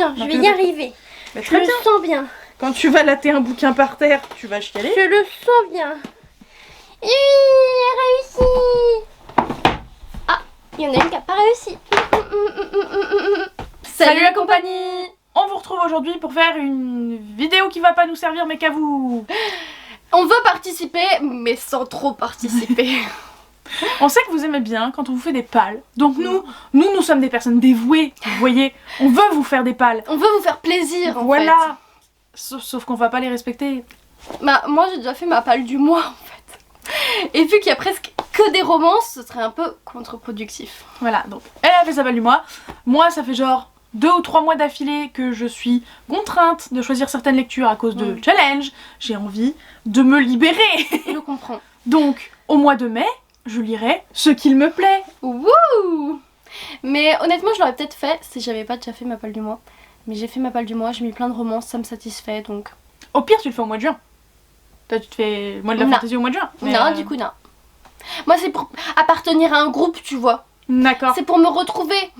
Non, je vais y arriver. Bah, Je très le bien. sens bien. Quand tu vas latter un bouquin par terre, tu vas chialer. Je le sens bien. Oui, réussi. Ah, il y en a une qui n'a pas réussi. Salut la compagnie! On vous retrouve aujourd'hui pour faire une vidéo qui va pas nous servir mais qu'à vous. On veut participer, mais sans trop participer. On sait que vous aimez bien quand on vous fait des pales. Donc nous sommes des personnes dévouées, vous voyez. On veut vous faire des pales. On veut vous faire plaisir, en Voilà. fait. Sauf qu'on va pas les respecter. Bah, moi j'ai déjà fait ma palle du mois, en fait. Et vu qu'il y a presque que des romances, ce serait un peu contre-productif. Voilà, donc elle a fait sa palle du mois. Moi, ça fait genre 2 ou 3 mois d'affilée que je suis contrainte de choisir certaines lectures à cause de challenge. J'ai envie de me libérer. Je le comprends. Donc, au mois de mai, je lirai ce qu'il me plaît. Wouh! Mais honnêtement, je l'aurais peut-être fait si j'avais pas déjà fait ma palle du mois. Mais j'ai fait ma palle du mois, j'ai mis plein de romances, ça me satisfait donc. Au pire, tu le fais au mois de juin. Toi, tu te fais le mois de la Non. fantaisie au mois de juin. Mais, Non, du coup, non. Moi, c'est pour appartenir à un groupe, tu vois. D'accord. C'est pour me retrouver.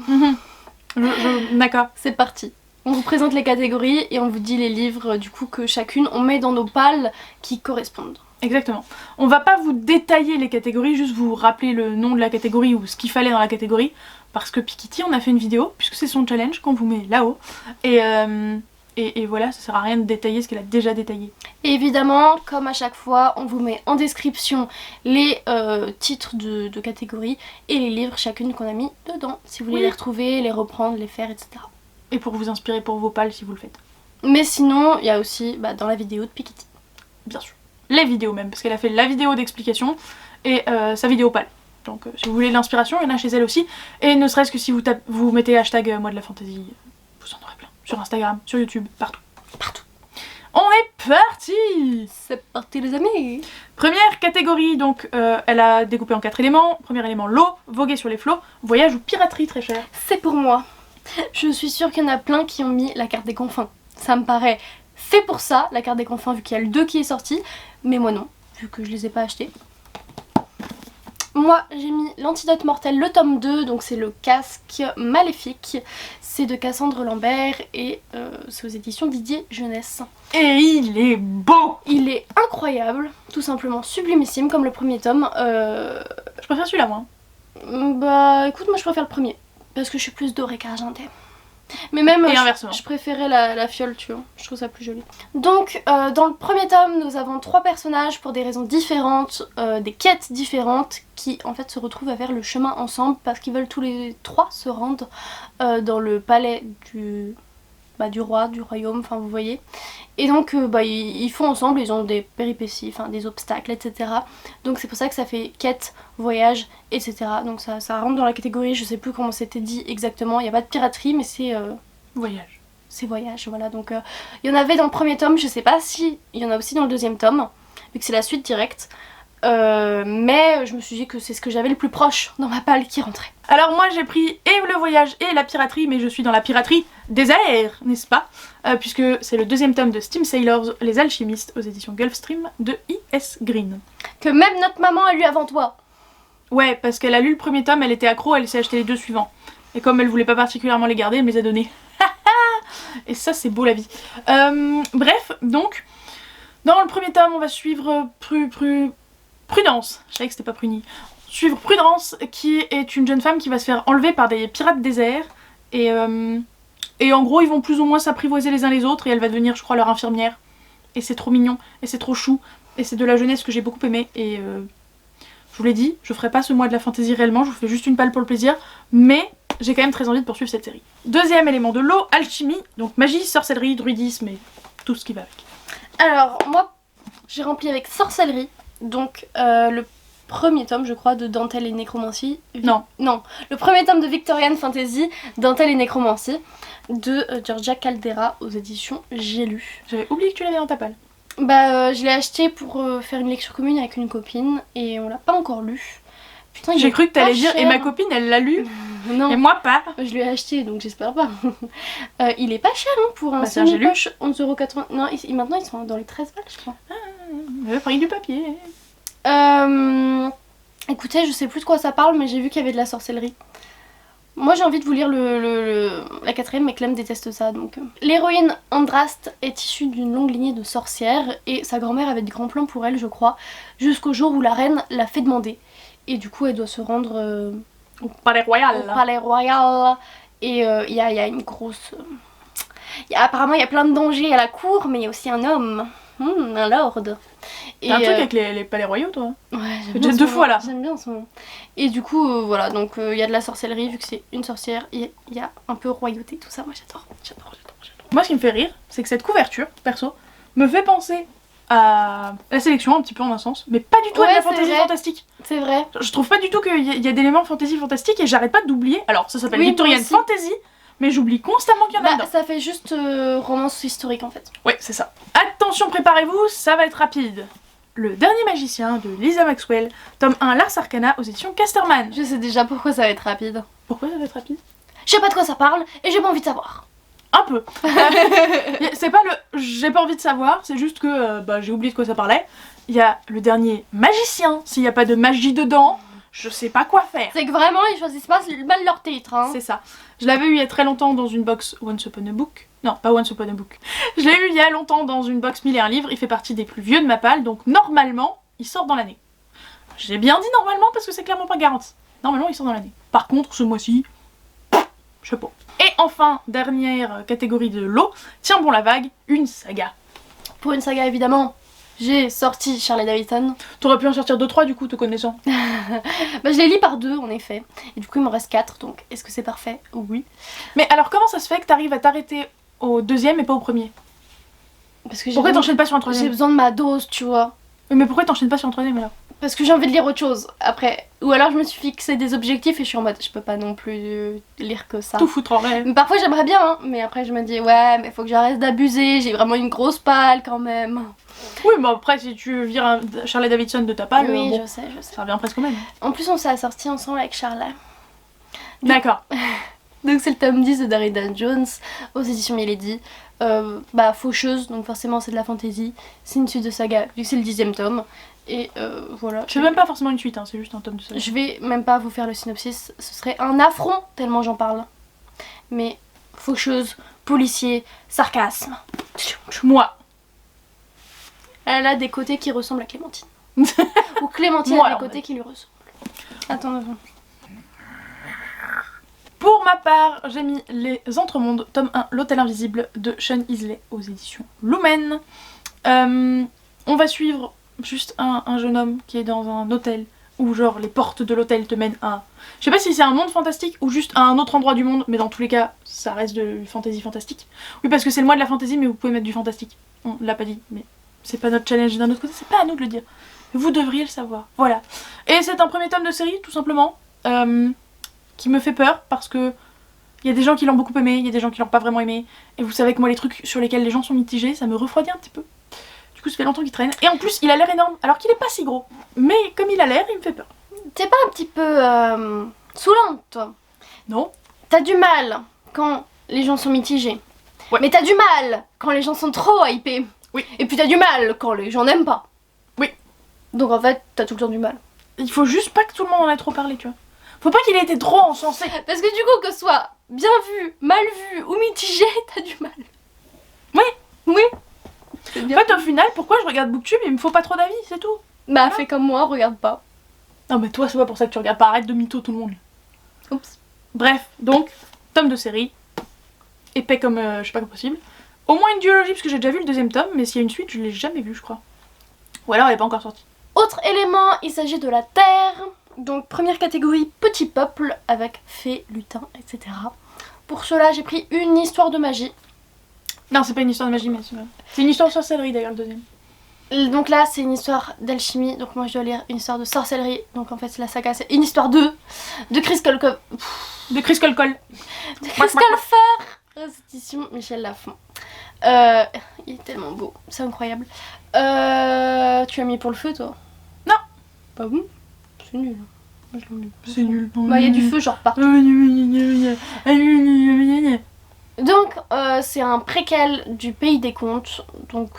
D'accord. C'est parti. On vous présente les catégories et on vous dit les livres du coup que chacune on met dans nos pales qui correspondent. Exactement. On va pas vous détailler les catégories, juste vous rappeler le nom de la catégorie ou ce qu'il fallait dans la catégorie. Parce que Pikiti, on a fait une vidéo, puisque c'est son challenge qu'on vous met là-haut. Et voilà, ça sert à rien de détailler ce qu'elle a déjà détaillé. Et évidemment, comme à chaque fois, on vous met en description les titres de catégories et les livres chacune qu'on a mis dedans. Si vous voulez les retrouver, les reprendre, les faire, etc. Et pour vous inspirer pour vos pales si vous le faites. Mais sinon, il y a aussi dans la vidéo de Pikiti. Bien sûr. Les vidéos même, parce qu'elle a fait la vidéo d'explication et sa vidéo pale. Donc si vous voulez l'inspiration, il y en a chez elle aussi. Et ne serait-ce que si vous mettez hashtag moi de la fantaisie, vous en aurez plein. Sur Instagram, sur YouTube, partout. Partout. On est parti! C'est parti les amis! Première catégorie, donc elle a découpé en 4 éléments. Premier élément, l'eau, voguer sur les flots, voyage ou piraterie très cher. C'est pour moi. Je suis sûre qu'il y en a plein qui ont mis la carte des confins. Ça me paraît fait pour ça, la carte des confins, vu qu'il y a le 2 qui est sorti. Mais moi non, vu que je les ai pas achetés. Moi j'ai mis l'Antidote Mortel, le tome 2, donc c'est le casque maléfique. C'est de Cassandre Lambert et c'est aux éditions Didier Jeunesse. Et il est beau! Il est incroyable, tout simplement sublimissime comme le premier tome. Je préfère celui-là moi. Bah écoute, moi je préfère le premier. Parce que je suis plus dorée qu'argentée. Mais même, et inversement. Je préférais la fiole, tu vois. Je trouve ça plus joli. Donc, dans le premier tome, nous avons 3 personnages pour des raisons différentes, des quêtes différentes, qui en fait se retrouvent à faire le chemin ensemble parce qu'ils veulent tous les 3 se rendre dans le palais du roi, du royaume, enfin vous voyez. Et donc ils font ensemble, ils ont des péripéties, enfin des obstacles, etc. Donc c'est pour ça que ça fait quête, voyage, etc. Donc ça rentre dans la catégorie, je sais plus comment c'était dit exactement, il n'y a pas de piraterie mais c'est... voyage. C'est voyage, voilà. Donc il y en avait dans le premier tome, je sais pas si il y en a aussi dans le deuxième tome, vu que c'est la suite directe. Mais je me suis dit que c'est ce que j'avais le plus proche dans ma palle qui rentrait. Alors moi j'ai pris et le voyage et la piraterie, mais je suis dans la piraterie des airs, n'est-ce pas? Puisque c'est le deuxième tome de Steam Sailors, les alchimistes, aux éditions Gulfstream de I.S. Green. Que même notre maman a lu avant toi. Ouais, parce qu'elle a lu le premier tome, elle était accro, elle s'est acheté les 2 suivants. Et comme elle voulait pas particulièrement les garder, elle me les a donnés. Et ça c'est beau la vie. Bref, donc, dans le premier tome on va suivre Prudence, je savais que c'était pas Pruny. Suivre Prudence, qui est une jeune femme qui va se faire enlever par des pirates déserts. Et en gros, ils vont plus ou moins s'apprivoiser les uns les autres. Et elle va devenir, je crois, leur infirmière. Et c'est trop mignon. Et c'est trop chou. Et c'est de la jeunesse que j'ai beaucoup aimé. Et je vous l'ai dit, je ferai pas ce mois de la fantaisie réellement. Je vous fais juste une palle pour le plaisir. Mais j'ai quand même très envie de poursuivre cette série. Deuxième élément de l'eau, alchimie. Donc magie, sorcellerie, druidisme et tout ce qui va avec. Alors, moi, j'ai rempli avec sorcellerie. Donc le premier tome je crois de Dentelle et Nécromancie. Non, le premier tome de Victorian Fantasy, Dentelle et Nécromancie de Georgia Caldera aux éditions J'ai lu. J'avais oublié que tu l'avais dans ta palle. Je l'ai acheté pour faire une lecture commune avec une copine et on l'a pas encore lu. Putain, j'ai cru que t'allais dire et ma copine elle l'a lu. Non. Et moi pas. Je l'ai acheté donc j'espère pas. Il est pas cher hein, pour un j'ai lu. 11,80€. Non, maintenant ils sont dans les 13 balles je crois. J'avais pris du papier. Écoutez, je sais plus de quoi ça parle, mais j'ai vu qu'il y avait de la sorcellerie. Moi j'ai envie de vous lire la quatrième, mais Clem déteste ça donc. L'héroïne Andraste est issue d'une longue lignée de sorcières et sa grand-mère avait de grands plans pour elle, je crois, jusqu'au jour où la reine l'a fait demander. Et du coup elle doit se rendre Au palais royal. au palais royal. Et il y a une grosse... apparemment il y a plein de dangers à la cour, mais il y a aussi un homme, un lord. T'as un truc avec les palais royaux, toi? Ouais, j'aime bien deux fois là. J'aime bien son nom. Et du coup, voilà, donc il y a de la sorcellerie, vu que c'est une sorcière, il y a un peu royauté, tout ça, moi j'adore. Moi, ce qui me fait rire, c'est que cette couverture, perso, me fait penser à la sélection, un petit peu en un sens, mais pas du tout à de la fantasy fantastique. C'est vrai. Je trouve pas du tout qu'il y a d'éléments fantasy fantastiques et j'arrête pas d'oublier. Alors, ça s'appelle Victorian Fantasy, mais j'oublie constamment qu'il y en a dedans. Ça fait juste romance historique en fait. Ouais, c'est ça. Attention, préparez-vous, ça va être rapide. Le dernier magicien de Lisa Maxwell, tome 1 L'Ars Arcana aux éditions Casterman. Je sais déjà pourquoi ça va être rapide. Pourquoi ça va être rapide? Je sais pas de quoi ça parle et j'ai pas envie de savoir. Un peu. C'est pas le j'ai pas envie de savoir, c'est juste que j'ai oublié de quoi ça parlait. Il y a le dernier magicien, s'il y a pas de magie dedans, je sais pas quoi faire. C'est que vraiment ils choisissent pas mal leur titre. Hein. C'est ça. Je l'avais eu il y a très longtemps dans une box Once Upon a Book. Non, pas Once Upon a Book. Je l'ai eu il y a longtemps dans une box 1001 livres, il fait partie des plus vieux de ma palle, donc normalement, il sort dans l'année. J'ai bien dit normalement parce que c'est clairement pas garanti. Normalement, il sort dans l'année. Par contre, ce mois-ci, je sais pas. Et enfin, dernière catégorie de lot, tiens bon la vague, une saga. Pour une saga évidemment, j'ai sorti Charlie Davidson. T'aurais pu en sortir 2-3 du coup, te connaissant. Je les lis par 2 en effet. Et du coup il m'en reste 4, donc est-ce que c'est parfait? Oui. Mais alors comment ça se fait que t'arrives à t'arrêter au deuxième et pas au premier? Parce que pourquoi t'enchaînes pas sur un troisième? J'ai besoin de ma dose, tu vois. Mais pourquoi t'enchaînes pas sur un troisième alors? Parce que j'ai envie de lire autre chose après. Ou alors je me suis fixé des objectifs et je suis en mode je peux pas non plus lire que ça. Tout foutre en rêve. Mais parfois j'aimerais bien, hein, mais après je me dis ouais mais faut que j'arrête d'abuser, j'ai vraiment une grosse palle quand même. Oui mais après si tu vires un Charlie Davidson de ta palle, oui bon, je sais. Ça revient presque au même. En plus on s'est assortis ensemble avec Charla. D'accord. Donc c'est le tome 10 de Darida Jones aux éditions Milady. Faucheuse, donc forcément c'est de la fantasy. C'est une suite de saga vu que c'est le 10e tome. Et voilà. C'est même pas forcément une suite, hein, c'est juste un tome de saga. Je vais même pas vous faire le synopsis, ce serait un affront tellement j'en parle. Mais faucheuse, policier, sarcasme. Moi. Elle a des côtés qui ressemblent à Clémentine. Ou Clémentine a des côtés qui lui ressemblent. Attends. Pour ma part, j'ai mis Les Entremondes, tome 1, L'Hôtel Invisible de Sean Isley aux éditions Lumen. On va suivre juste un jeune homme qui est dans un hôtel où genre les portes de l'hôtel te mènent à... Je sais pas si c'est un monde fantastique ou juste à un autre endroit du monde, mais dans tous les cas, ça reste de fantasy fantastique. Oui, parce que c'est le mois de la fantasy, mais vous pouvez mettre du fantastique. On l'a pas dit, mais c'est pas notre challenge d'un autre côté, c'est pas à nous de le dire. Vous devriez le savoir, voilà. Et c'est un premier tome de série, tout simplement, qui me fait peur parce que il y a des gens qui l'ont beaucoup aimé, il y a des gens qui l'ont pas vraiment aimé, et vous savez que moi les trucs sur lesquels les gens sont mitigés, ça me refroidit un petit peu. Du coup ça fait longtemps qu'il traîne, et en plus il a l'air énorme, alors qu'il est pas si gros, mais comme il a l'air, il me fait peur. T'es pas un petit peu saoulante toi? Non. T'as du mal quand les gens sont mitigés. Ouais. Mais t'as du mal quand les gens sont trop hypés. Oui. Et puis t'as du mal quand les gens n'aiment pas. Oui. Donc en fait, t'as tout le temps du mal. Il faut juste pas que tout le monde en ait trop parlé, tu vois. Faut pas qu'il ait été trop encensé. Parce que du coup, que ce soit bien vu, mal vu ou mitigé, t'as du mal. Oui. Oui. En fait, au final, pourquoi je regarde Booktube? Il me faut pas trop d'avis, c'est tout. Bah, fais comme moi, regarde pas. Non, mais toi, c'est pas pour ça que tu regardes pas. Arrête de mytho tout le monde. Oups. Bref, donc, tome de série. Épais comme je sais pas comme possible. Au moins une duologie, parce que j'ai déjà vu le deuxième tome, mais s'il y a une suite, je l'ai jamais vu, je crois. Ou alors elle est pas encore sortie. Autre élément, il s'agit de la Terre. Donc première catégorie, petit peuple avec fées, lutins, etc. Pour cela, j'ai pris une histoire de magie. Non, c'est pas une histoire de magie, mais c'est une histoire de sorcellerie d'ailleurs, le deuxième. Donc là, c'est une histoire d'alchimie. Donc moi, je dois lire une histoire de sorcellerie. Donc en fait, la saga, c'est une histoire de Crystal Cove. De Crystal Cole. De Crystal Fur. Édition Michel Lafon. Il est tellement beau, c'est incroyable. Tu as mis pour le feu, toi? Non. Pas bon? C'est nul. Moi, je l'aime bien. C'est nul. Bah, il y a du feu genre partout. Donc, c'est un préquel du Pays des Contes. Donc,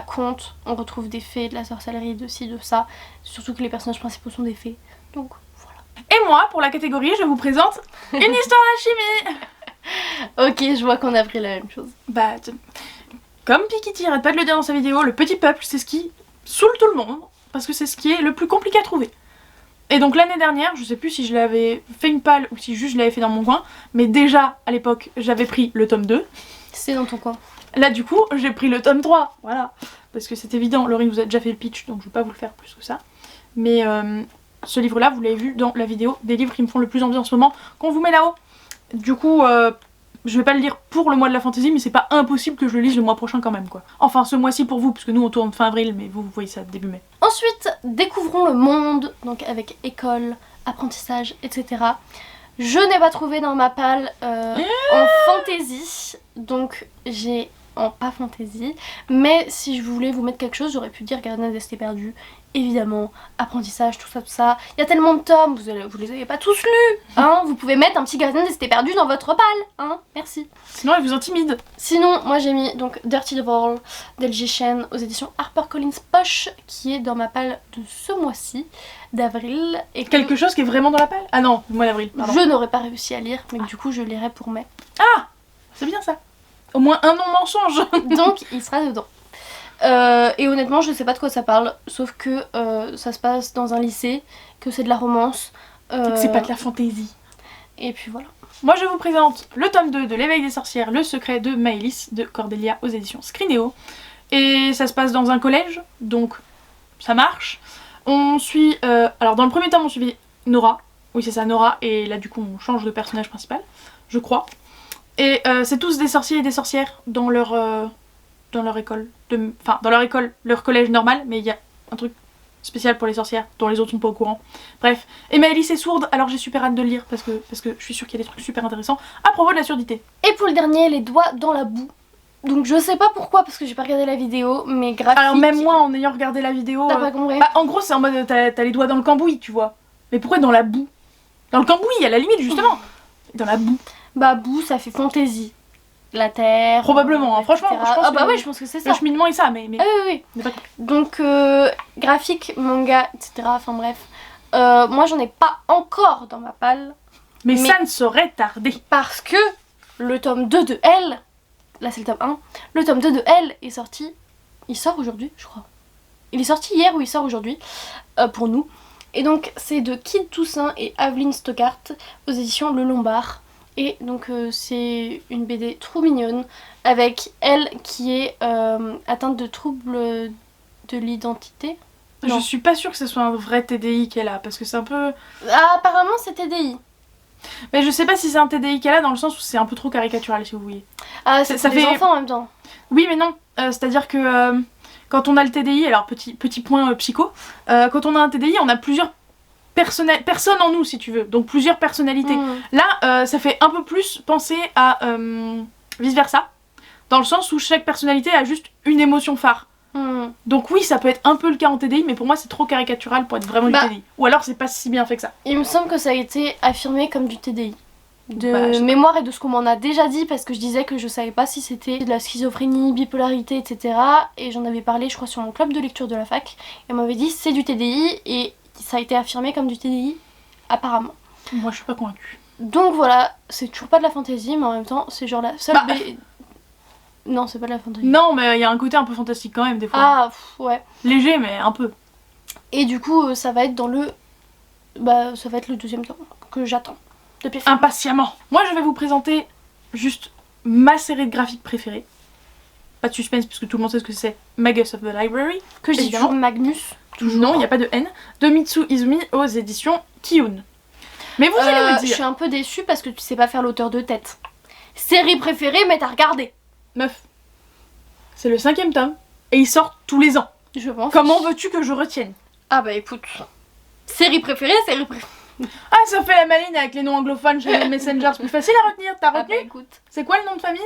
contes, on retrouve des fées, de la sorcellerie, de ci, de ça. Surtout que les personnages principaux sont des fées. Donc, voilà. Et moi, pour la catégorie, je vous présente une histoire d'alchimie. Ok, je vois qu'on a pris la même chose. Bah, comme Piketty arrête pas de le dire dans sa vidéo, le petit peuple, c'est ce qui saoule tout le monde, parce que c'est ce qui est le plus compliqué à trouver. Et donc l'année dernière, je sais plus si je l'avais fait une palle ou si juste je l'avais fait dans mon coin, mais déjà, à l'époque, j'avais pris le tome 2. C'est dans ton coin. Là, du coup, j'ai pris le tome 3, voilà. Parce que c'est évident, Laurie vous a déjà fait le pitch, donc je vais pas vous le faire plus que ça. Mais ce livre-là, vous l'avez vu dans la vidéo des livres qui me font le plus envie en ce moment, qu'on vous met là-haut. Du coup, je vais pas le lire pour le mois de la fantasy, mais c'est pas impossible que je le lise le mois prochain quand même, quoi. Enfin, ce mois-ci pour vous, parce que nous on tourne fin avril, mais vous voyez ça début mai. Ensuite, découvrons le monde, donc avec école, apprentissage, etc. Je n'ai pas trouvé dans ma palle en fantasy, donc j'ai en pas fantasy, mais si je voulais vous mettre quelque chose, j'aurais pu dire Gardien des Cités Perdues, évidemment, apprentissage, tout ça, tout ça. Il y a tellement de tomes, vous les avez pas tous lus, hein. Vous pouvez mettre un petit Gardien des Cités Perdues dans votre palle, hein, merci. Sinon elle vous intimide. Sinon, moi j'ai mis donc Dirty Devil d'L.J. Chen aux éditions HarperCollins Poche, qui est dans ma palle de ce mois-ci, d'avril. Et Quelque chose qui est vraiment dans la palle? Ah non, le mois d'avril, pardon. Je n'aurais pas réussi à lire, mais du coup je lirai pour mai. Ah, c'est bien ça. Au moins un non-mensonge. Donc il sera dedans. Et honnêtement, je sais pas de quoi ça parle, sauf que ça se passe dans un lycée, que c'est de la romance. Que c'est pas de la fantaisie. Et puis voilà. Moi je vous présente le tome 2 de L'éveil des sorcières, le secret de Maëlys de Cordelia aux éditions Scrinéo. Et ça se passe dans un collège, donc ça marche. On suit... alors dans le premier tome on suivit Nora. Oui c'est ça, Nora, et là du coup on change de personnage principal, je crois. Et c'est tous des sorciers et des sorcières dans leur école. Enfin, dans leur école, leur collège normal, mais il y a un truc spécial pour les sorcières dont les autres sont pas au courant. Bref. Et Maëlys est sourde, alors j'ai super hâte de le lire parce que je suis sûre qu'il y a des trucs super intéressants à propos de la surdité. Et pour le dernier, les doigts dans la boue. Donc je sais pas pourquoi, parce que j'ai pas regardé la vidéo, mais graphique... Alors même moi, en ayant regardé la vidéo... T'as pas compris? Bah, en gros, c'est en mode t'as les doigts dans le cambouis, tu vois. Mais pourquoi dans la boue? Dans le cambouis, à la limite, justement. Dans la boue. Bah boue, ça fait fantaisie. La terre... Probablement, hein. Franchement, je pense ah bah que ouais, je pense que c'est ça. le cheminement est ça, mais... Ah oui, oui. Pas... Donc graphique, manga, etc. Enfin bref. Moi j'en ai pas encore dans ma palle. Mais ça ne saurait tarder. Parce que le tome 2 de Elle, là c'est le tome 1, le tome 2 de Elle est sorti, il sort aujourd'hui je crois. Il est sorti hier ou il sort aujourd'hui pour nous. Et donc c'est de Kid Toussaint et Aveline Stockart aux éditions Le Lombard. Et donc c'est une BD trop mignonne avec elle qui est atteinte de troubles de l'identité. Je suis pas sûre que ce soit un vrai TDI qu'elle a, parce que c'est un peu... Ah, apparemment c'est TDI. Mais je sais pas si c'est un TDI qu'elle a dans le sens où c'est un peu trop caricatural, si vous voyez. Ah, ça fait des enfants en même temps. Oui mais non, c'est-à-dire que quand on a le TDI, alors petit point psycho, quand on a un TDI on a plusieurs personnes en nous si tu veux, donc plusieurs personnalités. Là ça fait un peu plus penser à vice versa, dans le sens où chaque personnalité a juste une émotion phare. Donc oui ça peut être un peu le cas en TDI, mais pour moi c'est trop caricatural pour être vraiment du TDI. Ou alors c'est pas si bien fait que ça. Il me semble que ça a été affirmé comme du TDI. De mémoire et de ce qu'on m'en a déjà dit, parce que je disais que je savais pas si c'était de la schizophrénie, bipolarité, etc. Et j'en avais parlé je crois sur mon club de lecture de la fac. Et on m'avait dit c'est du TDI et ça a été affirmé comme du TDI apparemment. Moi je suis pas convaincue. Donc voilà, c'est toujours pas de la fantaisie mais en même temps c'est genre la seule... Non, c'est pas de la fantaisie. Non, mais il y a un côté un peu fantastique quand même des fois. Ah, ouais. Léger, mais un peu. Et du coup, ça va être dans le... Bah, ça va être le deuxième tome que j'attends. Depuis impatiemment. Moi, je vais vous présenter juste ma série de graphiques préférée. Pas de suspense, puisque tout le monde sait ce que c'est. Magus of the Library. Que je dis toujours Magnus. Toujours. Non, il n'y a pas de N. De Mitsu Izumi aux éditions Kiyun. Mais vous allez me dire... Je suis un peu déçue parce que tu sais pas faire l'auteur de tête. Série préférée, mais t'as regardé. Meuf, c'est le 5e tome et il sort tous les ans. Je pense. Comment veux-tu que je retienne? Ah bah écoute, série préférée. Ah, ça fait la maline avec les noms anglophones chez les Messenger, c'est plus facile à retenir. T'as retenu? Bah écoute. C'est quoi le nom de famille?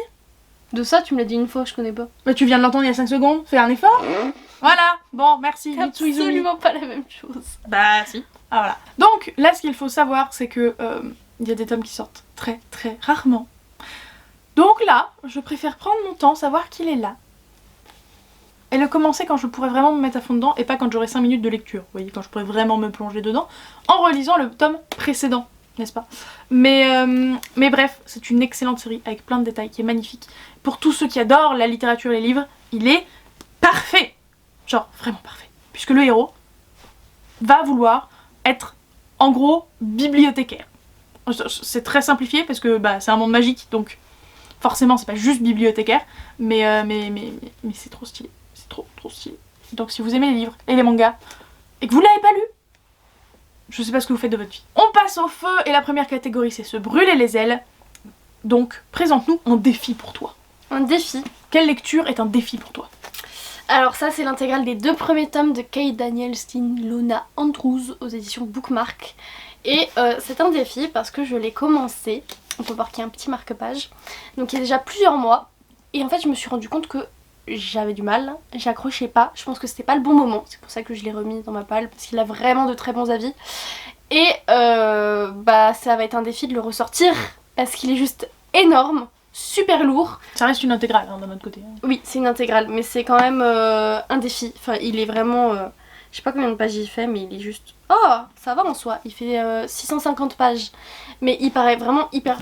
De ça, tu me l'as dit une fois, je connais pas. Bah tu viens de l'entendre il y a 5 secondes, fais un effort. Voilà, bon, merci. C'est absolument pas la même chose. Bah si. Ah voilà. Donc là, ce qu'il faut savoir, c'est que il y a des tomes qui sortent très très rarement. Donc là, je préfère prendre mon temps, savoir qu'il est là. et le commencer quand je pourrais vraiment me mettre à fond dedans et pas quand j'aurai 5 minutes de lecture. Vous voyez, quand je pourrais vraiment me plonger dedans en relisant le tome précédent, n'est-ce pas? Mais bref, c'est une excellente série avec plein de détails qui est magnifique. Pour tous ceux qui adorent la littérature et les livres, il est parfait. Genre vraiment parfait. Puisque le héros va vouloir être en gros bibliothécaire. C'est très simplifié parce que bah, c'est un monde magique donc forcément c'est pas juste bibliothécaire mais c'est trop stylé. C'est trop stylé. Donc si vous aimez les livres et les mangas et que vous l'avez pas lu, je sais pas ce que vous faites de votre vie. On passe au feu et la première catégorie c'est se brûler les ailes. Donc présente-nous un défi pour toi. Un défi. Quelle lecture est un défi pour toi? Alors ça c'est l'intégrale des 2 premiers tomes de Kate Daniel Steen, Lona Andrews aux éditions Bookmark. Et c'est un défi parce que je l'ai commencé, on peut voir qu'il y a un petit marque-page, donc il y a déjà plusieurs mois. Et en fait je me suis rendu compte que j'avais du mal, j'accrochais pas, je pense que c'était pas le bon moment, c'est pour ça que je l'ai remis dans ma palle parce qu'il a vraiment de très bons avis. Et bah ça va être un défi de le ressortir parce qu'il est juste énorme. Super lourd. Ça reste une intégrale hein, d'un autre côté. Oui, c'est une intégrale, mais c'est quand même un défi. Enfin, il est vraiment... je sais pas combien de pages il fait, mais il est juste... Oh, ça va en soi. Il fait 650 pages. Mais il paraît vraiment hyper...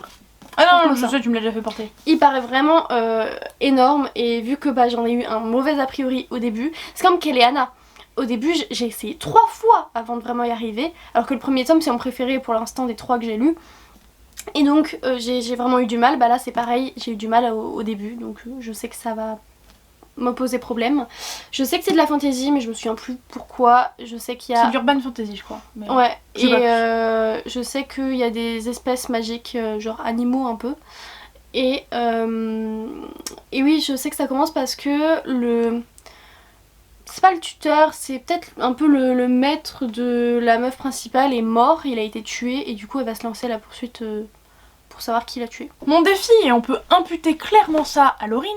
Ah non, je sais, tu me l'as déjà fait porter. Il paraît vraiment énorme, et vu que bah, j'en ai eu un mauvais a priori au début, c'est comme Kéléana. Au début, j'ai essayé 3 fois avant de vraiment y arriver, alors que le premier tome, c'est mon préféré pour l'instant des 3 que j'ai lus. Et donc j'ai vraiment eu du mal, bah là c'est pareil, j'ai eu du mal au début, donc je sais que ça va me poser problème. Je sais que c'est de la fantasy mais je me souviens plus pourquoi, je sais qu'il y a... C'est d'urban fantasy je crois. Mais ouais, et je sais qu'il y a des espèces magiques, genre animaux un peu. Et oui, je sais que ça commence parce que le... C'est pas le tuteur, c'est peut-être un peu le maître de la meuf principale est mort, il a été tué et du coup elle va se lancer à la poursuite pour savoir qui l'a tué. Mon défi, et on peut imputer clairement ça à Laurine.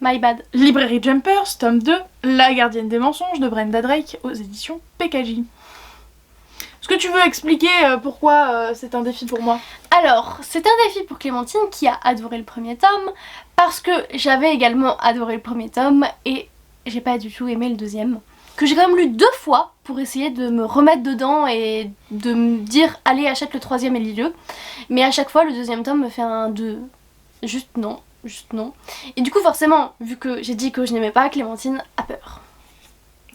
My bad. Librairie Jumpers, tome 2, La gardienne des mensonges de Brenda Drake aux éditions PKJ. Est-ce que tu veux expliquer pourquoi c'est un défi pour moi? Alors, c'est un défi pour Clémentine qui a adoré le premier tome, parce que j'avais également adoré le premier tome et j'ai pas du tout aimé le deuxième. Que j'ai quand même lu 2 fois pour essayer de me remettre dedans et de me dire allez achète le 3e et lis-le. Mais à chaque fois le 2e tome me fait un 2. Juste non. Et du coup forcément, vu que j'ai dit que je n'aimais pas, Clémentine a peur.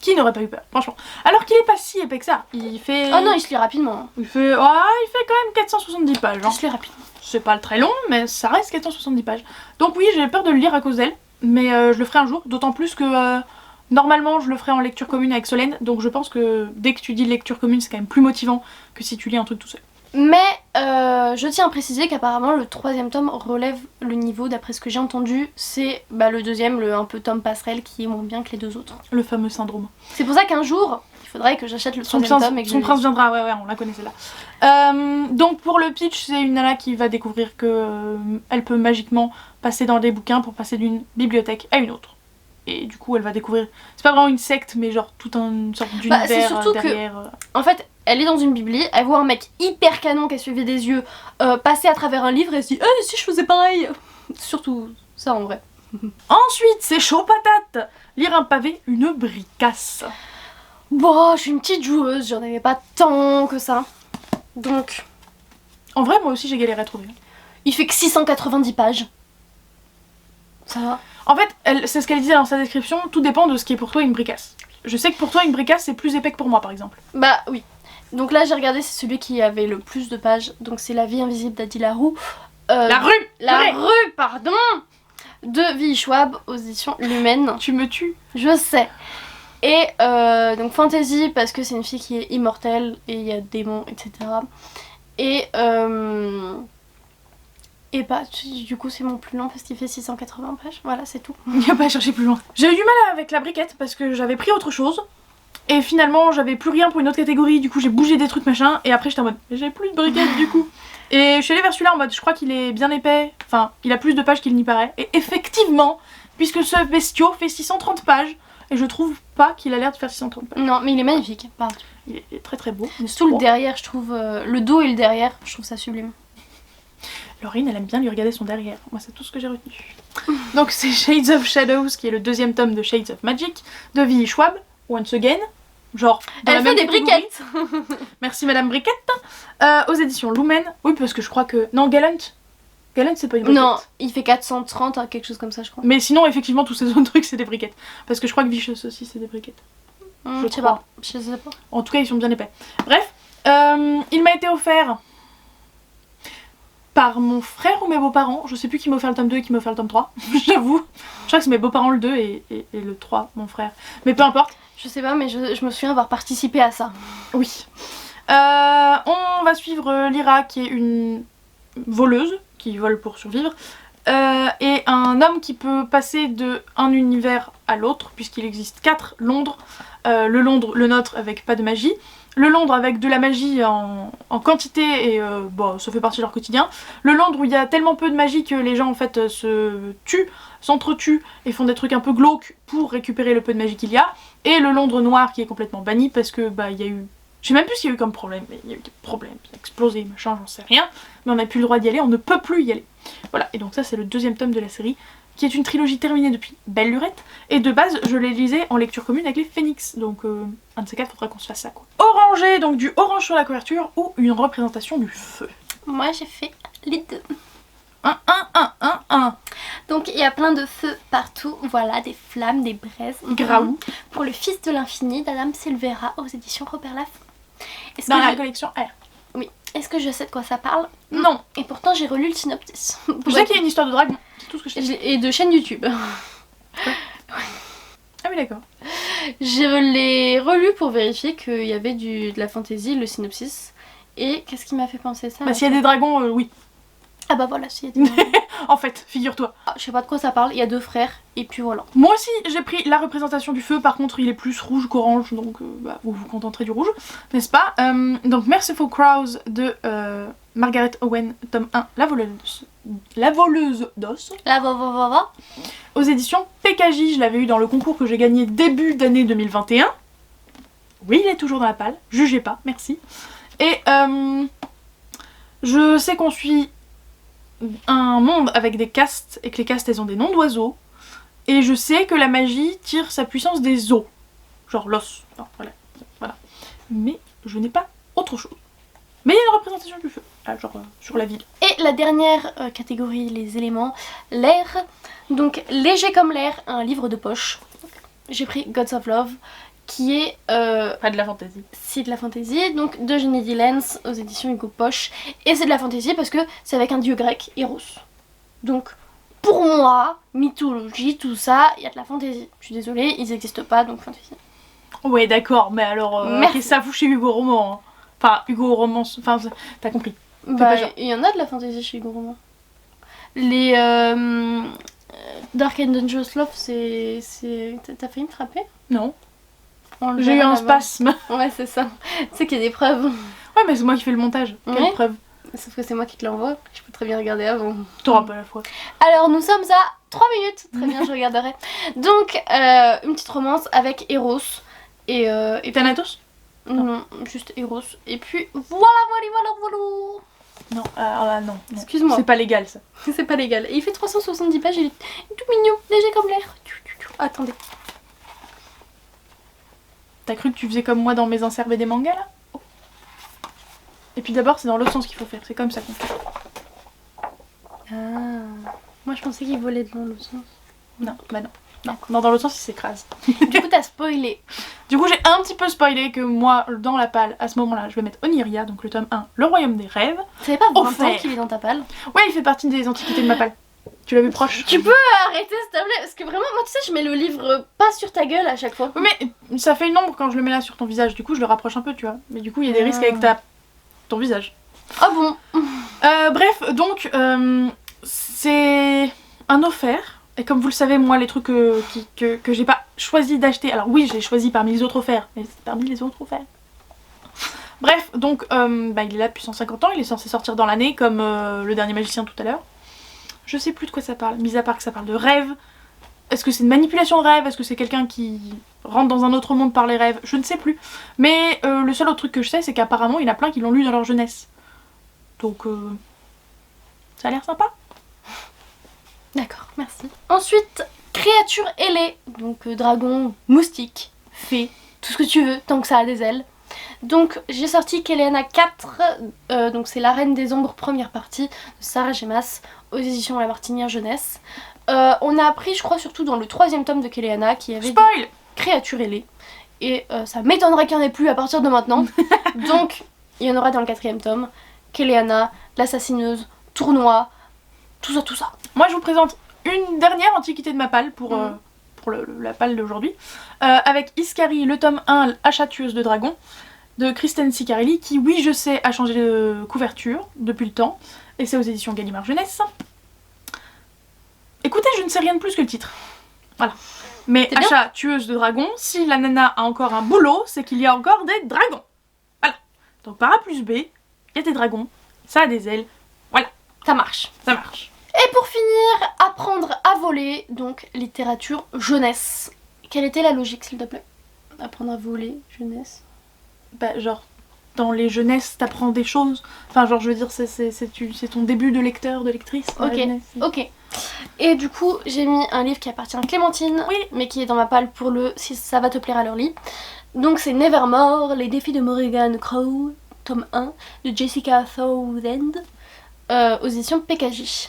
Qui n'aurait pas eu peur, franchement. Alors qu'il est pas si épais que ça. Il fait... Oh non, il se lit rapidement. Il fait quand même 470 pages. Il se lit rapidement. C'est pas très long, mais ça reste 470 pages. Donc oui, j'ai peur de le lire à cause d'elle, mais je le ferai un jour, d'autant plus que normalement je le ferai en lecture commune avec Solène, donc je pense que dès que tu dis lecture commune, c'est quand même plus motivant que si tu lis un truc tout seul. Mais je tiens à préciser qu'apparemment le 3e tome relève le niveau, d'après ce que j'ai entendu, c'est le 2e, le un peu tome passerelle qui est moins bien que les 2 autres. Le fameux syndrome. C'est pour ça qu'un jour, il faudrait que j'achète le 3e tome et que son prince viendra, ouais, on la connaît celle-là. Donc pour le pitch, c'est une nana qui va découvrir que elle peut magiquement passer dans des bouquins pour passer d'une bibliothèque à une autre. Et du coup elle va découvrir, c'est pas vraiment une secte mais genre toute une sorte d'univers c'est surtout derrière. En fait elle est dans une bibli, elle voit un mec hyper canon qui a suivi des yeux passer à travers un livre et elle se dit si je faisais pareil. Surtout ça en vrai. Ensuite c'est chaud patate, lire un pavé, une bricasse. Bon, je suis une petite joueuse, j'en avais pas tant que ça. Donc... En vrai moi aussi j'ai galéré à trouver. Il fait que 690 pages. Ça va. En fait, c'est ce qu'elle disait dans sa description, tout dépend de ce qui est pour toi une bricasse. Je sais que pour toi une bricasse c'est plus épais que pour moi par exemple. Bah oui. Donc là j'ai regardé, c'est celui qui avait le plus de pages. Donc c'est La vie invisible d'Adi Larue. La rue, pardon, de V. Schwab aux éditions Lumen. Tu me tues. Je sais. Et donc fantasy parce que c'est une fille qui est immortelle et il y a des démons, etc. Et bah du coup c'est mon plus long parce qu'il fait 680 pages, voilà c'est tout. Il n'y a pas à chercher plus loin. J'ai eu du mal avec la briquette parce que j'avais pris autre chose. Et finalement j'avais plus rien pour une autre catégorie, du coup j'ai bougé des trucs machin. Et après j'étais en mode j'ai plus de briquette du coup. Et je suis allée vers celui-là en mode je crois qu'il est bien épais. Enfin il a plus de pages qu'il n'y paraît. Et effectivement, puisque ce bestiau fait 630 pages. Et je trouve pas qu'il a l'air de faire 630 pages. Non mais il est magnifique, pardon. Il est très très beau. Surtout le derrière je trouve, le dos et le derrière je trouve ça sublime. Laurine, elle aime bien lui regarder son derrière. Moi, c'est tout ce que j'ai retenu. Donc, c'est Shades of Shadows, qui est le deuxième tome de Shades of Magic, de V.E. Schwab, once again. Genre, dans Elle la fait même des catégorie. briquettes. Merci Madame Briquette. Aux éditions Lumen. Oui, parce que je crois que... Non, Gallant. Gallant, c'est pas une briquette. Non, il fait 430, hein, quelque chose comme ça, je crois. Mais sinon, effectivement, tous ces autres trucs, c'est des briquettes. Parce que je crois que Vicious aussi, c'est des briquettes. Je sais pas. Je sais pas. En tout cas, ils sont bien épais. Bref, il m'a été offert par mon frère ou mes beaux-parents. Je sais plus qui m'a offert le tome 2 et qui m'a offert le tome 3. J'avoue. Je crois que c'est mes beaux-parents le 2 et le 3, mon frère. Mais peu importe. Je sais pas, mais je me souviens avoir participé à ça. Oui. On va suivre Lyra, qui est une voleuse, qui vole pour survivre. Et un homme qui peut passer d'un univers à l'autre, puisqu'il existe 4 Londres. Le Londres, le nôtre, avec pas de magie. Le Londres avec de la magie en quantité et bon, ça fait partie de leur quotidien. Le Londres où il y a tellement peu de magie que les gens en fait se tuent, s'entretuent et font des trucs un peu glauques pour récupérer le peu de magie qu'il y a. Et le Londres noir qui est complètement banni parce que bah il y a eu... Je sais même plus ce qu'il y a eu comme problème, mais il y a eu des problèmes, ça a explosé, machin, j'en sais rien. Mais on n'a plus le droit d'y aller, on ne peut plus y aller. Voilà, et donc ça c'est le deuxième tome de la série, qui est une trilogie terminée depuis Belle Lurette. Et de base, je les lisais en lecture commune avec les Phoenix, donc un de ces quatre, faudra qu'on se fasse ça quoi. Orangé, donc du orange sur la couverture ou une représentation du feu. Moi j'ai fait les deux. 1. Donc il y a plein de feux partout, voilà, des flammes, des braises. Graou. Pour le fils de l'infini d'Adam Silvera aux éditions Robert Laffont. Dans la collection R. Oui. Est-ce que je sais de quoi ça parle? Non. Et pourtant j'ai relu le synopsis. Je sais qu'il y a une histoire de dragon, c'est tout ce que je sais. Et de chaîne YouTube. Ah oui d'accord. Je l'ai relu pour vérifier qu'il y avait de la fantaisie, le synopsis. Et qu'est-ce qui m'a fait penser ça? Bah s'il y a des dragons, oui. Ah bah voilà, s'il y a des dragons. En fait, figure-toi. Ah, je sais pas de quoi ça parle, il y a 2 frères, et puis voilà. Moi aussi, j'ai pris la représentation du feu, par contre il est plus rouge qu'orange, donc bah, vous vous contenterez du rouge, n'est-ce pas? Donc Merciful Crows de Margaret Owen, tome 1, La voleuse d'os. Là, va. Aux éditions PKJ, je l'avais eu dans le concours que j'ai gagné début d'année 2021. Oui, il est toujours dans la palle, jugez pas, merci. Et je sais qu'on suit un monde avec des castes et que les castes elles ont des noms d'oiseaux. Et je sais que la magie tire sa puissance des os. Genre l'os. Enfin, voilà. Mais je n'ai pas autre chose. Mais il y a une représentation du feu. Là, genre sur la ville. Et la dernière catégorie, les éléments, l'air. Donc léger comme l'air, un livre de poche. J'ai pris Gods of Love, qui est... Pas de la fantaisie. C'est de la fantaisie, donc de Jenny Dillens aux éditions Hugo Poche. Et c'est de la fantaisie parce que c'est avec un dieu grec, Eros. Donc pour moi, mythologie, tout ça, il y a de la fantaisie. Je suis désolée, ils n'existent pas, donc fantaisie. Ouais d'accord, mais alors qu'est-ce que ça fout chez Hugo Roman hein. Enfin Hugo Romance, enfin t'as compris. Bah il y en a de la fantaisie chez Hugo Roman. Les Dark and Dangerous Love, c'est... T'as failli me frapper? Non. J'ai eu un spasme. Ouais, c'est ça. Tu sais qu'il y a des preuves. Ouais, mais c'est moi qui fais le montage. Ouais. Quelle preuve? Sauf que c'est moi qui te l'envoie. Je peux très bien regarder avant. T'auras pas la foi. Alors, nous sommes à 3 minutes. Très bien, je regarderai. Donc, une petite romance avec Eros. Et Thanatos? Non, juste Eros. Et puis, voilà. Non, non. Excuse-moi. C'est pas légal ça. C'est pas légal. Et il fait 370 pages, il est tout mignon, léger comme l'air. Attendez. T'as cru que tu faisais comme moi dans mes inserts des mangas là? Oh. Et puis d'abord c'est dans l'autre sens qu'il faut faire, c'est comme ça qu'on fait. Ah. Moi je pensais qu'il volait dans l'autre sens. Non, bah non. Non, dans l'autre sens il s'écrase. Du coup t'as spoilé. Du coup j'ai un petit peu spoilé que moi dans la palle à ce moment-là je vais mettre Oniria, donc le tome 1, Le Royaume des Rêves. Tu savais pas 20 ans offert. qu'il est dans ta palle? Ouais, il fait partie des antiquités de ma palle. Tu l'as vu proche? Tu peux arrêter s'il te plaît? Parce que vraiment moi tu sais je mets le livre pas sur ta gueule à chaque fois. Oui mais ça fait une ombre quand je le mets là sur ton visage, du coup je le rapproche un peu tu vois. Mais du coup il y a des risques avec ton visage. Ah bon? Bref, donc c'est un offert. Et comme vous le savez, moi les trucs que j'ai pas choisi d'acheter, alors oui j'ai choisi parmi les autres offerts, mais c'est parmi les autres offerts. Bref, donc il est là depuis 150 ans, il est censé sortir dans l'année comme le dernier magicien tout à l'heure. Je sais plus de quoi ça parle, mis à part que ça parle de rêve. Est-ce que c'est une manipulation de rêve? Est-ce que c'est quelqu'un qui rentre dans un autre monde par les rêves? Je ne sais plus. Mais le seul autre truc que je sais, c'est qu'apparemment il y en a plein qui l'ont lu dans leur jeunesse. Donc Ça a l'air sympa. D'accord, merci. Ensuite, créature ailée, donc dragon, moustique, fée, tout ce que tu veux, tant que ça a des ailes. Donc j'ai sorti Keleana 4, donc c'est La Reine des Ombres, première partie, de Sarah Gemas, aux éditions La Martinière Jeunesse. On a appris, je crois, surtout dans le 3e tome de Keleana, qui avait Spoil! des créatures ailées. Et ça m'étonnerait qu'il n'y en ait plus à partir de maintenant. Donc il y en aura dans le 4e tome. Keleana, l'assassineuse, tournoi, tout ça. Moi je vous présente une dernière antiquité de ma palle pour la palle d'aujourd'hui. Avec Iskari, le tome 1, Achat tueuse de dragon, de Kristen Ciccarelli, qui, oui, je sais, a changé de couverture depuis le temps. Et c'est aux éditions Gallimard Jeunesse. Écoutez, je ne sais rien de plus que le titre. Voilà. Mais Achat tueuse de dragon, si la nana a encore un boulot, c'est qu'il y a encore des dragons. Voilà. Donc par A plus B, il y a des dragons, ça a des ailes. Voilà. Ça marche. Ça marche. Et pour finir, apprendre à voler, donc littérature jeunesse. Quelle était la logique, s'il te plaît? Apprendre à voler, jeunesse. Bah genre, dans les jeunesses, t'apprends des choses. Enfin genre, je veux dire, c'est ton début de lecteur, de lectrice. Ok, ok. Et du coup, j'ai mis un livre qui appartient à Clémentine, oui, mais qui est dans ma palle pour le si ça va te plaire à leur lit. Donc c'est Nevermore, les défis de Morrigan Crow, tome 1, de Jessica Thowland, aux éditions PKJ.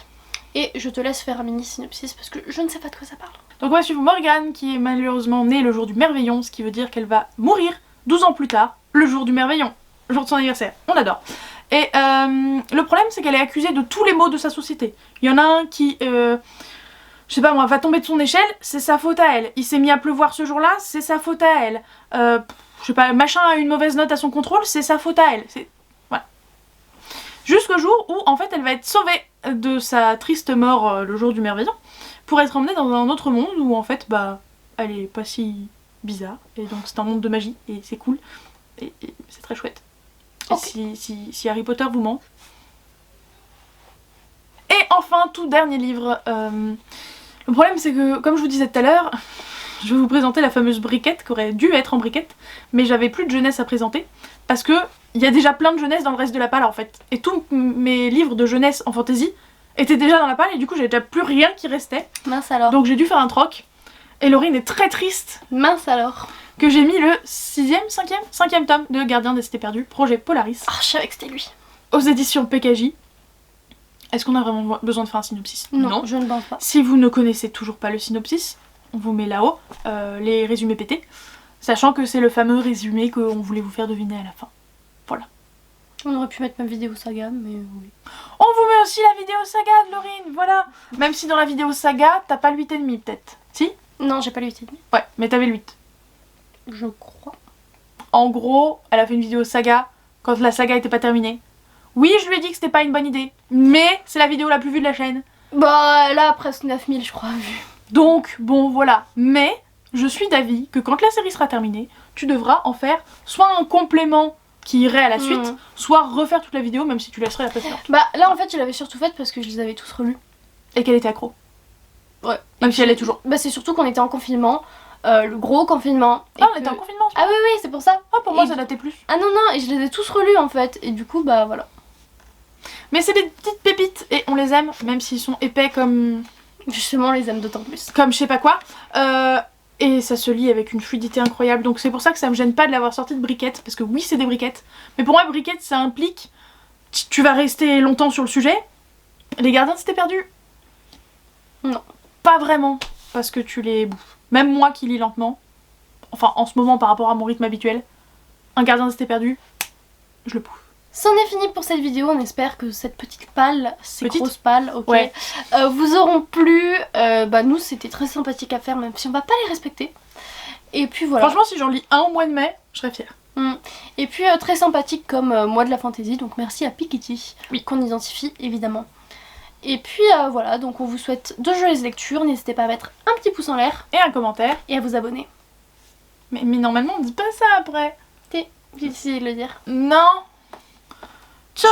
Et je te laisse faire un mini synopsis parce que je ne sais pas de quoi ça parle. Donc on va suivre Morgane qui est malheureusement née le jour du Merveillon, ce qui veut dire qu'elle va mourir 12 ans plus tard, le jour du Merveillon, le jour de son anniversaire. On adore. Et le problème c'est qu'elle est accusée de tous les maux de sa société. Il y en a un qui, je sais pas moi, va tomber de son échelle, c'est sa faute à elle. Il s'est mis à pleuvoir ce jour-là, c'est sa faute à elle. Je sais pas, machin a une mauvaise note à son contrôle, c'est sa faute à elle. Voilà. Jusqu'au jour où en fait elle va être sauvée de sa triste mort le jour du Merveillon pour être emmenée dans un autre monde où en fait bah elle est pas si bizarre et donc c'est un monde de magie et c'est cool et c'est très chouette. Okay. Et si Harry Potter vous ment. Et enfin tout dernier livre, le problème c'est que comme je vous disais tout à l'heure, je vais vous présenter la fameuse briquette qui aurait dû être en briquette mais j'avais plus de jeunesse à présenter parce que il y a déjà plein de jeunesse dans le reste de la palle en fait. Et tous mes livres de jeunesse en fantasy étaient déjà dans la palle et du coup j'avais déjà plus rien qui restait. Mince alors. Donc j'ai dû faire un troc. Et Laurine est très triste. Mince alors. Que j'ai mis le 5e tome de Gardien des Cités Perdues, projet Polaris. Oh, je savais que c'était lui. Aux éditions PKJ. Est-ce qu'on a vraiment besoin de faire un synopsis? Non, je ne pense pas. Si vous ne connaissez toujours pas le synopsis, on vous met là-haut les résumés pétés. Sachant que c'est le fameux résumé qu'on voulait vous faire deviner à la fin. Voilà. On aurait pu mettre ma vidéo saga, mais oui. On vous met aussi la vidéo saga de Laurine, voilà. Même si dans la vidéo saga, t'as pas le 8,5 peut-être. Si? Non, j'ai pas le 8,5. Ouais, mais t'avais le 8. Je crois. En gros, elle a fait une vidéo saga quand la saga était pas terminée. Oui, je lui ai dit que c'était pas une bonne idée, mais c'est la vidéo la plus vue de la chaîne. Bah, elle a presque 9000, je crois, vues. Donc, bon, voilà. Mais je suis d'avis que quand la série sera terminée, tu devras en faire soit un complément qui irait à la suite, soit refaire toute la vidéo, même si tu laisserais la précédente. Bah, là, en fait, je l'avais surtout faite parce que je les avais tous relus. Et qu'elle était accro. Ouais. Même si elle est toujours. Bah, c'est surtout qu'on était en confinement. Le gros confinement. Ah, on était en confinement. Ah oui, oui, c'est pour ça. Ah, pour moi, ça datait plus. Ah non, non, et je les ai tous relus en fait. Et du coup, bah voilà. Mais c'est des petites pépites et on les aime, même s'ils sont épais comme... Justement, on les aime d'autant plus. Comme je sais pas quoi. Et ça se lit avec une fluidité incroyable. Donc c'est pour ça que ça me gêne pas de l'avoir sorti de briquettes. Parce que oui, c'est des briquettes. Mais pour moi, briquettes, ça implique... Tu vas rester longtemps sur le sujet. Les gardiens, c'était perdu. Non. Pas vraiment. Parce que tu les bouffes. Même moi qui lis lentement. Enfin, en ce moment, par rapport à mon rythme habituel. Un gardien, c'était perdu. Je le bouffe. C'en est fini pour cette vidéo, on espère que cette petite palle, ces grosses pales, ok, ouais. Vous auront plu. Bah nous c'était très sympathique à faire même si on va pas les respecter. Et puis voilà. Franchement si j'en lis un au mois de mai, je serais fière. Et puis très sympathique comme moi de la fantaisie, donc merci à Pikitty, oui, qu'on identifie évidemment. Et puis voilà, donc on vous souhaite de joyeuses lectures, n'hésitez pas à mettre un petit pouce en l'air. Et un commentaire. Et à vous abonner. Mais normalement on dit pas ça après. T'es difficile de le dire. Non. Ciao.